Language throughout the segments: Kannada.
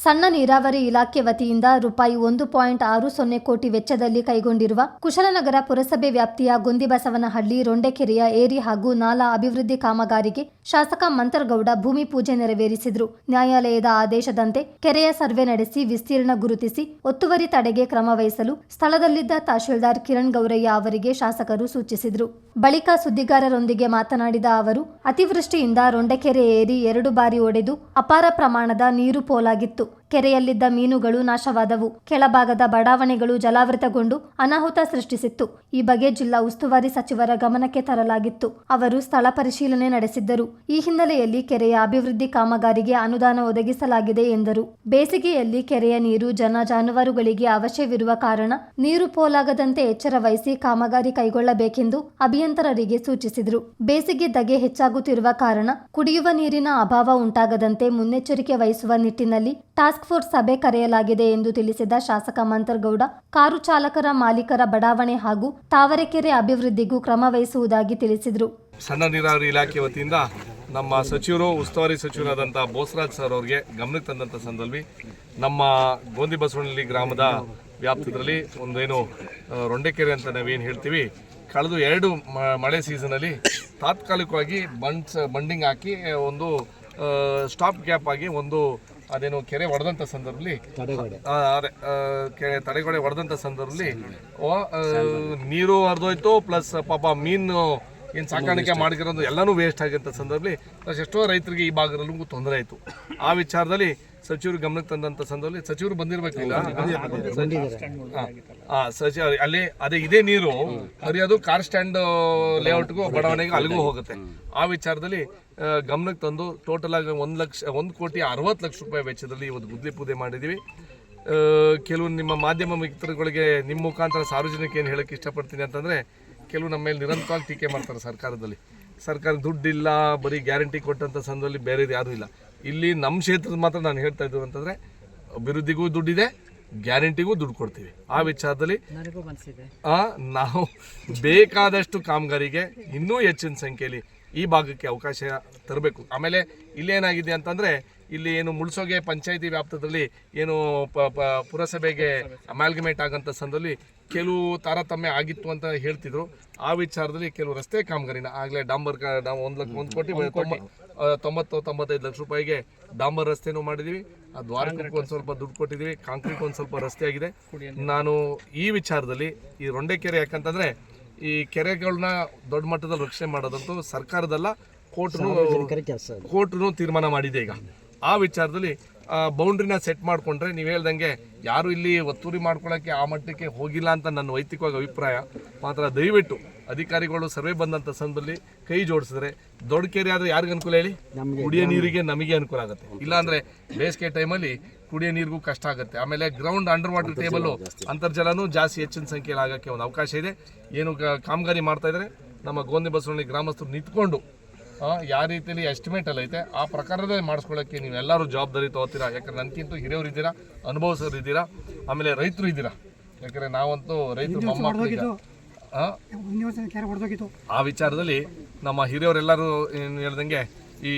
ಸಣ್ಣ ನೀರಾವರಿ ಇಲಾಖೆ ವತಿಯಿಂದ ರೂಪಾಯಿ 1.60 ಕೋಟಿ ವೆಚ್ಚದಲ್ಲಿ ಕೈಗೊಂಡಿರುವ ಕುಶಲನಗರ ಪುರಸಭೆ ವ್ಯಾಪ್ತಿಯ ಗೊಂದಿಬಸವನಹಳ್ಳಿ ರೊಂಡೆಕೆರೆಯ ಏರಿ ಹಾಗೂ ನಾಲಾ ಅಭಿವೃದ್ಧಿ ಕಾಮಗಾರಿಗೆ ಶಾಸಕ ಮಂತರಗೌಡ ಭೂಮಿ ಪೂಜೆ ನೆರವೇರಿಸಿದರು. ನ್ಯಾಯಾಲಯದ ಆದೇಶದಂತೆ ಕೆರೆಯ ಸರ್ವೆ ನಡೆಸಿ ವಿಸ್ತೀರ್ಣ ಗುರುತಿಸಿ ಒತ್ತುವರಿ ತಡೆಗೆ ಕ್ರಮ ವಹಿಸಲು ಸ್ಥಳದಲ್ಲಿದ್ದ ತಹಶೀಲ್ದಾರ್ ಕಿರಣ್ ಗೌರಯ್ಯ ಅವರಿಗೆ ಶಾಸಕರು ಸೂಚಿಸಿದರು. ಬಳಿಕ ಸುದ್ದಿಗಾರರೊಂದಿಗೆ ಮಾತನಾಡಿದ ಅವರು, ಅತಿವೃಷ್ಟಿಯಿಂದ ರೊಂಡೆಕೆರೆ ಏರಿ 2 ಬಾರಿ ಒಡೆದು ಅಪಾರ ಪ್ರಮಾಣದ ನೀರು ಪೋಲಾಗಿತ್ತು. ಕೆರೆಯಲ್ಲಿದ್ದ ಮೀನುಗಳು ನಾಶವಾದವು. ಕೆಳಭಾಗದ ಬಡಾವಣೆಗಳು ಜಲಾವೃತಗೊಂಡು ಅನಾಹುತ ಸೃಷ್ಟಿಸಿತ್ತು. ಈ ಬಗ್ಗೆ ಜಿಲ್ಲಾ ಉಸ್ತುವಾರಿ ಸಚಿವರ ಗಮನಕ್ಕೆ ತರಲಾಗಿತ್ತು. ಅವರು ಸ್ಥಳ ಪರಿಶೀಲನೆ ನಡೆಸಿದ್ದರು. ಈ ಹಿನ್ನೆಲೆಯಲ್ಲಿ ಕೆರೆಯ ಅಭಿವೃದ್ಧಿ ಕಾಮಗಾರಿಗೆ ಅನುದಾನ ಒದಗಿಸಲಾಗಿದೆ ಎಂದರು. ಬೇಸಿಗೆಯಲ್ಲಿ ಕೆರೆಯ ನೀರು ಜಾನುವಾರುಗಳಿಗೆ ಅವಶ್ಯವಿರುವ ಕಾರಣ ನೀರು ಪೋಲಾಗದಂತೆ ಎಚ್ಚರ ವಹಿಸಿ ಕಾಮಗಾರಿ ಕೈಗೊಳ್ಳಬೇಕೆಂದು ಅಭಿಯಂತರರಿಗೆ ಸೂಚಿಸಿದರು. ಬೇಸಿಗೆ ಧಗೆ ಹೆಚ್ಚಾಗುತ್ತಿರುವ ಕಾರಣ ಕುಡಿಯುವ ನೀರಿನ ಅಭಾವ ಉಂಟಾಗದಂತೆ ಮುನ್ನೆಚ್ಚರಿಕೆ ವಹಿಸುವ ನಿಟ್ಟಿನಲ್ಲಿ ಟಾಸ್ಕ್ ಫೋರ್ಸ್ ಸಭೆ ಕರೆಯಲಾಗಿದೆ ಎಂದು ತಿಳಿಸಿದ ಶಾಸಕ ಮಂತರಗೌಡ, ಕಾರು ಚಾಲಕರ ಮಾಲೀಕರ ಬಡಾವಣೆ ಹಾಗೂ ತಾವರೆಕೆರೆ ಅಭಿವೃದ್ಧಿಗೂ ಕ್ರಮ ವಹಿಸುವುದಾಗಿ ತಿಳಿಸಿದರು. ಸಣ್ಣ ನೀರಾವರಿ ಇಲಾಖೆ ವತಿಯಿಂದ ನಮ್ಮ ಸಚಿವರು, ಉಸ್ತುವಾರಿ ಸಚಿವರಾದಂಥ ಬೋಸರಾಜ್ ಸರ್ ಅವರಿಗೆ ಗಮನಕ್ಕೆ ತಂದಂಥ ಸಂದರ್ಭದಲ್ಲಿ ನಮ್ಮ ಗೋಂದಿಬಸವನಹಳ್ಳಿ ಗ್ರಾಮದ ವ್ಯಾಪ್ತಿಯಲ್ಲಿ ಒಂದೇನು ರೊಂಡೆಕೆರೆ ಅಂತ ನಾವೇನು ಹೇಳ್ತೀವಿ, ಕಳೆದ 2 ಮಳೆ ಸೀಸನಲ್ಲಿ ತಾತ್ಕಾಲಿಕವಾಗಿ ಬಂಡಿಂಗ್ ಹಾಕಿ ಒಂದು ಸ್ಟಾಪ್ ಗ್ಯಾಪ್ ಆಗಿ ಒಂದು ಅದೇನು ಕೆರೆ ಹೊಡೆದಂಥ ಸಂದರ್ಭದಲ್ಲಿ ತಡೆಗೋಡೆ ಹೊಡೆದಂಥ ಸಂದರ್ಭದಲ್ಲಿ ನೀರು ಹರಿದೋಯ್ತು. ಪ್ಲಸ್ ಪಾಪ ಮೀನು ಏನು ಸಾಕಾಣಿಕೆ ಮಾಡಿರೋದು ಎಲ್ಲನೂ ವೇಸ್ಟ್ ಆಗಿರೋ ಸಂದರ್ಭದಲ್ಲಿ ಪ್ಲಸ್ ಎಷ್ಟೋ ರೈತರಿಗೆ ಈ ಭಾಗದಲ್ಲೂ ತೊಂದರೆ ಆಯಿತು. ಆ ವಿಚಾರದಲ್ಲಿ ಸಚಿವರು ಗಮನಕ್ಕೆ ತಂದಂಥ ಸಂದರ್ಭದಲ್ಲಿ ಸಚಿವರು ಬಂದಿರಬೇಕಿಲ್ಲ, ಅಲ್ಲಿ ಅದೇ ಇದೇ ನೀರು ಹರಿಯೋದು ಕಾರ್ ಸ್ಟ್ಯಾಂಡ್ ಲೇಔಟ್ಗೂ ಬಡಾವಣೆಗೂ ಅಲ್ಲಿಗೂ ಹೋಗುತ್ತೆ. ಆ ವಿಚಾರದಲ್ಲಿ ಗಮನಕ್ಕೆ ತಂದು ಟೋಟಲ್ ಆಗಿ 1,60,60,00,000 ವೆಚ್ಚದಲ್ಲಿ ಇವತ್ತು ಗುದ್ಲಿ ಪೂಜೆ ಮಾಡಿದ್ದೀವಿ. ಕೆಲವು ನಿಮ್ಮ ಮಾಧ್ಯಮ ಮಿತ್ರಗಳಿಗೆ ನಿಮ್ಮ ಮುಖಾಂತರ ಸಾರ್ವಜನಿಕ ಏನು ಹೇಳೋಕ್ಕೆ ಇಷ್ಟಪಡ್ತೀನಿ ಅಂತಂದರೆ, ಕೆಲವು ನಮ್ಮ ಮೇಲೆ ನಿರಂತರವಾಗಿ ಟೀಕೆ ಮಾಡ್ತಾರೆ. ಸರ್ಕಾರ ದುಡ್ಡಿಲ್ಲ, ಬರೀ ಗ್ಯಾರಂಟಿ ಕೊಟ್ಟಂಥ ಸಂದರ್ಭದಲ್ಲಿ ಬೇರೆದು ಯಾರೂ ಇಲ್ಲ. ಇಲ್ಲಿ ನಮ್ಮ ಕ್ಷೇತ್ರದ ಮಾತ್ರ ನಾನು ಹೇಳ್ತಾ ಇದ್ದು ಅಂತಂದರೆ, ಅಭಿವೃದ್ಧಿಗೂ ದುಡ್ಡಿದೆ, ಗ್ಯಾರಂಟಿಗೂ ದುಡ್ಡು ಕೊಡ್ತೀವಿ. ಆ ವಿಚಾರದಲ್ಲಿ ನಾವು ಬೇಕಾದಷ್ಟು ಕಾಮಗಾರಿಗೆ ಇನ್ನೂ ಹೆಚ್ಚಿನ ಸಂಖ್ಯೆಯಲ್ಲಿ ಈ ಭಾಗಕ್ಕೆ ಅವಕಾಶ ತರಬೇಕು. ಆಮೇಲೆ ಇಲ್ಲೇನಾಗಿದೆ ಅಂತಂದರೆ, ಇಲ್ಲಿ ಏನು ಮುಳ್ಸೋಗೆ ಪಂಚಾಯಿತಿ ವ್ಯಾಪ್ತದಲ್ಲಿ ಏನು ಪುರಸಭೆಗೆ ಅಮಾಲ್ಗಮೇಟ್ ಆಗೋಂಥ ಸಂದರ್ಭದಲ್ಲಿ ಕೆಲವು ತಾರತಮ್ಯ ಆಗಿತ್ತು ಅಂತ ಹೇಳ್ತಿದ್ರು. ಆ ವಿಚಾರದಲ್ಲಿ ಕೆಲವು ರಸ್ತೆ ಕಾಮಗಾರಿನ ಆಗಲೇ ಡಾಂಬರ್ 1 ಕೋಟಿ 90-95 ಲಕ್ಷ ರೂಪಾಯಿಗೆ ಡಾಂಬರ್ ರಸ್ತೆನೂ ಮಾಡಿದ್ದೀವಿ. ಆ ದ್ವಾರಕಕ್ಕೆ ಒಂದು ಸ್ವಲ್ಪ ದುಡ್ಡು ಕೊಟ್ಟಿದ್ದೀವಿ. ಕಾಂಕ್ರೀಟ್ ಒಂದು ಸ್ವಲ್ಪ ರಸ್ತೆ ಆಗಿದೆ. ನಾನು ಈ ವಿಚಾರದಲ್ಲಿ ಈ ರೊಂಡೆಕೆರೆ ಯಾಕಂತಂದರೆ, ಈ ಕೆರೆಗಳನ್ನ ದೊಡ್ಡ ಮಟ್ಟದಲ್ಲಿ ರಕ್ಷಣೆ ಮಾಡೋದಂತೂ ಸರ್ಕಾರದಲ್ಲ, ಕೋರ್ಟ್ನು ತೀರ್ಮಾನ ಮಾಡಿದೆ. ಈಗ ಆ ವಿಚಾರದಲ್ಲಿ ಬೌಂಡ್ರಿನ ಸೆಟ್ ಮಾಡಿಕೊಂಡ್ರೆ, ನೀವು ಹೇಳ್ದಂಗೆ ಯಾರು ಇಲ್ಲಿ ಒತ್ತುವರಿ ಮಾಡ್ಕೊಳ್ಳೋಕ್ಕೆ ಆ ಮಟ್ಟಕ್ಕೆ ಹೋಗಿಲ್ಲ ಅಂತ ನನ್ನ ವೈಯಕ್ತಿಕವಾಗಿ ಅಭಿಪ್ರಾಯ. ಮಾತ್ರ ದಯವಿಟ್ಟು ಅಧಿಕಾರಿಗಳು ಸರ್ವೆ ಬಂದಂಥ ಸಂದರ್ಭದಲ್ಲಿ ಕೈ ಜೋಡಿಸಿದ್ರೆ, ದೊಡ್ಡ ಕೆರೆ ಆದರೆ ಯಾರಿಗೆ ಅನುಕೂಲ ಹೇಳಿ? ಕುಡಿಯೋ ನೀರಿಗೆ ನಮಗೆ ಅನುಕೂಲ ಆಗುತ್ತೆ. ಇಲ್ಲಾಂದರೆ ಬೇಸಿಗೆ ಟೈಮಲ್ಲಿ ಕುಡಿಯೋ ನೀರಿಗೂ ಕಷ್ಟ ಆಗುತ್ತೆ. ಆಮೇಲೆ ಗ್ರೌಂಡ್ ಅಂಡರ್ ವಾಟರ್ ಟೇಬಲ್ಲು ಅಂತರ್ಜಲನೂ ಜಾಸ್ತಿ ಹೆಚ್ಚಿನ ಸಂಖ್ಯೆಯಲ್ಲಿ ಆಗೋಕ್ಕೆ ಒಂದು ಅವಕಾಶ ಇದೆ. ಏನು ಕಾಮಗಾರಿ ಮಾಡ್ತಾಯಿದ್ದಾರೆ ನಮ್ಮ ಗೋಂದಿಬಸವನಹಳ್ಳಿ ಗ್ರಾಮಸ್ಥರು ನಿಂತ್ಕೊಂಡು ಯಾವ ರೀತಿಯಲ್ಲಿ ಎಸ್ಟಿಮೇಟಲ್ಲಿ ಐತೆ ಆ ಪ್ರಕಾರದೇ ಮಾಡಿಸ್ಕೊಳ್ಳೋಕ್ಕೆ ನೀವೆಲ್ಲರೂ ಜವಾಬ್ದಾರಿ ತೊಗೋತೀರಾ. ಯಾಕಂದ್ರೆ ನನಗಿಂತೂ ಹಿರಿಯರು ಇದ್ದೀರಾ, ಅನುಭವಸರು ಇದ್ದೀರಾ, ಆಮೇಲೆ ರೈತರು ಇದ್ದೀರಾ. ಯಾಕಂದರೆ ನಾವಂತೂ ರೈತರು ಮೊಮ್ಮಕ್ಕಳಿಗೆ ಆ ವಿಚಾರದಲ್ಲಿ ನಮ್ಮ ಹಿರಿಯವರೆಲ್ಲರೂ ಏನು ಹೇಳ್ದಂಗೆ ಈ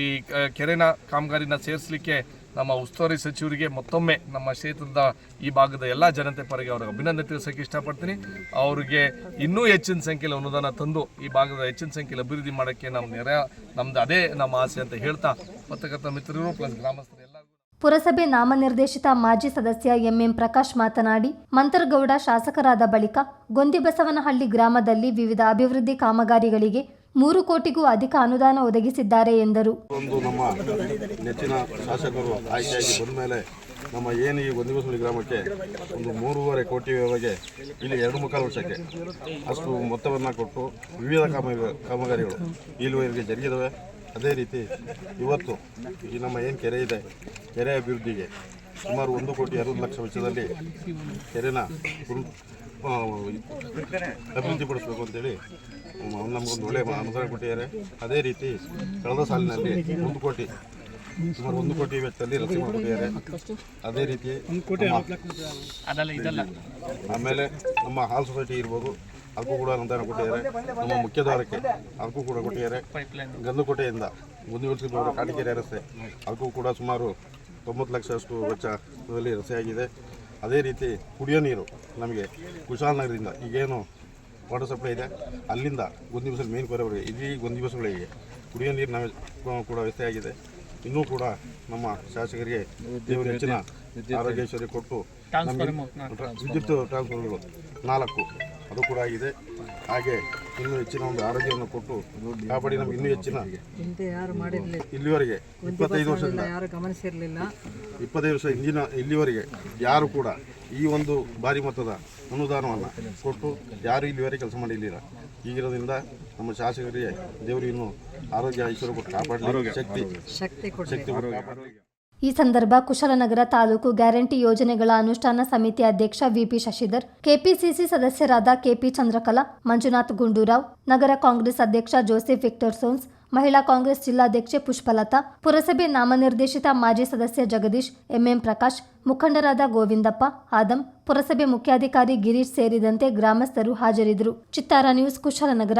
ಕೆರೆನ ಕಾಮಗಾರಿನ ಸೇರಿಸಲಿಕ್ಕೆ ನಮ್ಮ ಉಸ್ತುವಾರಿ ಸಚಿವರಿಗೆ ಮತ್ತೊಮ್ಮೆ ನಮ್ಮ ಕ್ಷೇತ್ರದ ಈ ಭಾಗದ ಎಲ್ಲ ಜನತೆ ಪರವಾಗಿ ಅವ್ರಿಗೆ ಅಭಿನಂದನೆ ತಿಳಿಸೋಕ್ಕೆ ಇಷ್ಟಪಡ್ತೀನಿ. ಅವರಿಗೆ ಇನ್ನೂ ಹೆಚ್ಚಿನ ಸಂಖ್ಯೆಯಲ್ಲಿ ಅನುದಾನ ತಂದು ಈ ಭಾಗದ ಹೆಚ್ಚಿನ ಸಂಖ್ಯೆಯಲ್ಲಿ ಅಭಿವೃದ್ಧಿ ಮಾಡೋಕ್ಕೆ ನಮ್ದು ಅದೇ ನಮ್ಮ ಆಸೆ ಅಂತ ಹೇಳ್ತಾ, ಪತ್ರಕರ್ತ ಮಿತ್ರರು ಪ್ಲಸ್ ಗ್ರಾಮಸ್ಥರು ಎಲ್ಲರಿಗೂ. ಪುರಸಭೆ ನಾಮನಿರ್ದೇಶಿತ ಮಾಜಿ ಸದಸ್ಯ ಎಂಎಂ ಪ್ರಕಾಶ್ ಮಾತನಾಡಿ, ಮಂತರಗೌಡ ಶಾಸಕರಾದ ಬಳಿಕ ಗೊಂದಿಬಸವನಹಳ್ಳಿ ಗ್ರಾಮದಲ್ಲಿ ವಿವಿಧ ಅಭಿವೃದ್ಧಿ ಕಾಮಗಾರಿಗಳಿಗೆ 3 ಕೋಟಿಗೂ ಅಧಿಕ ಅನುದಾನ ಒದಗಿಸಿದ್ದಾರೆ ಎಂದರು. ಒಂದು ನಮ್ಮ ನೆಚ್ಚಿನ ಶಾಸಕರು ಆಯ್ಕೆಯಾಗಿ ಬಂದ ಮೇಲೆ ನಮ್ಮ ಏನು ಈ ಗೊಂದಿಬಸವನಹಳ್ಳಿ ಗ್ರಾಮಕ್ಕೆ ಒಂದು 3.5 ಕೋಟಿವರೆಗೆ ಇಲ್ಲಿ 2.25 ವರ್ಷಕ್ಕೆ ಅಷ್ಟು ಮೊತ್ತವನ್ನು ಕೊಟ್ಟು ವಿವಿಧ ಕಾಮಗಾರಿಗಳು ಇಲ್ಲಿವರೆಗೆ ಜರುಗಿದವೆ. ಅದೇ ರೀತಿ ಇವತ್ತು ಈ ನಮ್ಮ ಏನು ಕೆರೆ ಇದೆ, ಕೆರೆ ಅಭಿವೃದ್ಧಿಗೆ ಸುಮಾರು 1,60,00,000 ವೆಚ್ಚದಲ್ಲಿ ಕೆರೆನ ಅಭಿವೃದ್ಧಿಪಡಿಸಬೇಕು ಅಂತೇಳಿ ನಮಗೊಂದು ಒಳ್ಳೆಯ ಅನುದಾನ ಕೊಟ್ಟಿದ್ದಾರೆ. ಅದೇ ರೀತಿ ಕಳೆದ ಸಾಲಿನಲ್ಲಿ 1 ಕೋಟಿ ಸುಮಾರು 1 ಕೋಟಿ ವೆಚ್ಚದಲ್ಲಿ ರಸ್ತೆ ಮಾಡಿಕೊಟ್ಟಿದ್ದಾರೆ. ಅದೇ ರೀತಿ ಆಮೇಲೆ ನಮ್ಮ ಹಾಲ್ ಸೊಸೈಟಿ ಇರ್ಬೋದು, ಅದಕ್ಕೂ ಕೂಡ ಅನುದಾನ ಕೊಟ್ಟಿದ್ದಾರೆ. ನಮ್ಮ ಮುಖ್ಯ ದ್ವಾರಕ್ಕೆ ಅದಕ್ಕೂ ಕೂಡ ಕೊಟ್ಟಿದ್ದಾರೆ. ಗಂದುಕೋಟೆಯಿಂದ ಗೊಂದಿಬಸವನಹಳ್ಳಿ ಕಾಟಿಕೆರೆ ರಸ್ತೆ ಅದಕ್ಕೂ ಕೂಡ ಸುಮಾರು 90 ಲಕ್ಷದಷ್ಟು ವೆಚ್ಚದಲ್ಲಿ ರಸೆಯಾಗಿದೆ. ಅದೇ ರೀತಿ ಕುಡಿಯೋ ನೀರು ನಮಗೆ ಕುಶಾಲನಗರದಿಂದ ಈಗೇನು ವಾಟರ್ ಸಪ್ಲೈ ಇದೆ ಅಲ್ಲಿಂದ ಗೊಂದಿಬಸಲ್ ಮೇನ್ ಕೊರೆವರೆಗೆ ಇಡೀ ಗೊಂದಿಬಸಗಳಿಗೆ ಕುಡಿಯೋ ನೀರು ನಾವು ಕೂಡ ವ್ಯವಸ್ಥೆಯಾಗಿದೆ. ಇನ್ನೂ ಕೂಡ ನಮ್ಮ ಶಾಸಕರಿಗೆ ದೇವರು ಹೆಚ್ಚಿನ ಆರೋಗ್ಯಶ್ವರ್ಯ ಕೊಟ್ಟು ನಮಗೆ ವಿದ್ಯುತ್ ಟ್ರಾನ್ಸ್ಫರ್ಗಳು 4 ಅದು ಕೂಡ ಆಗಿದೆ. ಹಾಗೆ ಇನ್ನೂ ಹೆಚ್ಚಿನ ಒಂದು ಆರೋಗ್ಯವನ್ನು ಕೊಟ್ಟು ಕಾಪಾಡಿ ನಮಗೆ ಇನ್ನೂ ಹೆಚ್ಚಿನ ಇಲ್ಲಿವರೆಗೆ 25 ವರ್ಷದಿಂದ ಯಾರು ಗಮನಿಸಿರಲಿಲ್ಲ. 25 ವರ್ಷ ಇಲ್ಲಿವರೆಗೆ ಯಾರು ಕೂಡ ಈ ಒಂದು ಭಾರಿ ಮೊತ್ತದ ಅನುದಾನವನ್ನು ಕೊಟ್ಟು ಯಾರು ಇಲ್ಲಿವರೆಗೆ ಕೆಲಸ ಮಾಡಿರಲಿಲ್ಲ. ಈಗಿರೋದ್ರಿಂದ ನಮ್ಮ ಶಾಸಕರಿಗೆ ದೇವರು ಇನ್ನೂ ಆರೋಗ್ಯ ಐಶ್ವರ್ಯ ಕೊಟ್ಟು ಕಾಪಾಡಲಿ, ಶಕ್ತಿ ಕೊಟ್ಟು ಕಾಪಾಡಲಿ. ಈ ಸಂದರ್ಭ ಕುಶಾಲನಗರ ತಾಲೂಕು ಗ್ಯಾರಂಟಿ ಯೋಜನೆಗಳ ಅನುಷ್ಠಾನ ಸಮಿತಿ ಅಧ್ಯಕ್ಷ ವಿಪಿ ಶಶಿಧರ್, ಕೆಪಿಸಿಸಿ ಸದಸ್ಯರಾದ ಕೆಪಿ ಚಂದ್ರಕಲಾ, ಮಂಜುನಾಥ್ ಗುಂಡೂರಾವ್, ನಗರ ಕಾಂಗ್ರೆಸ್ ಅಧ್ಯಕ್ಷ ಜೋಸೆಫ್ ವಿಕ್ಟರ್ ಸೋನ್ಸ್, ಮಹಿಳಾ ಕಾಂಗ್ರೆಸ್ ಜಿಲ್ಲಾಧ್ಯಕ್ಷೆ ಪುಷ್ಪಲತಾ, ಪುರಸಭೆ ನಾಮನಿರ್ದೇಶಿತ ಮಾಜಿ ಸದಸ್ಯ ಜಗದೀಶ್, ಎಂಎಂ ಪ್ರಕಾಶ್, ಮುಖಂಡರಾದ ಗೋವಿಂದಪ್ಪ, ಆದಂ, ಪುರಸಭೆ ಮುಖ್ಯಾಧಿಕಾರಿ ಗಿರೀಶ್ ಸೇರಿದಂತೆ ಗ್ರಾಮಸ್ಥರು ಹಾಜರಿದ್ದರು. ಚಿತ್ತಾರ ನ್ಯೂಸ್, ಕುಶಾಲನಗರ.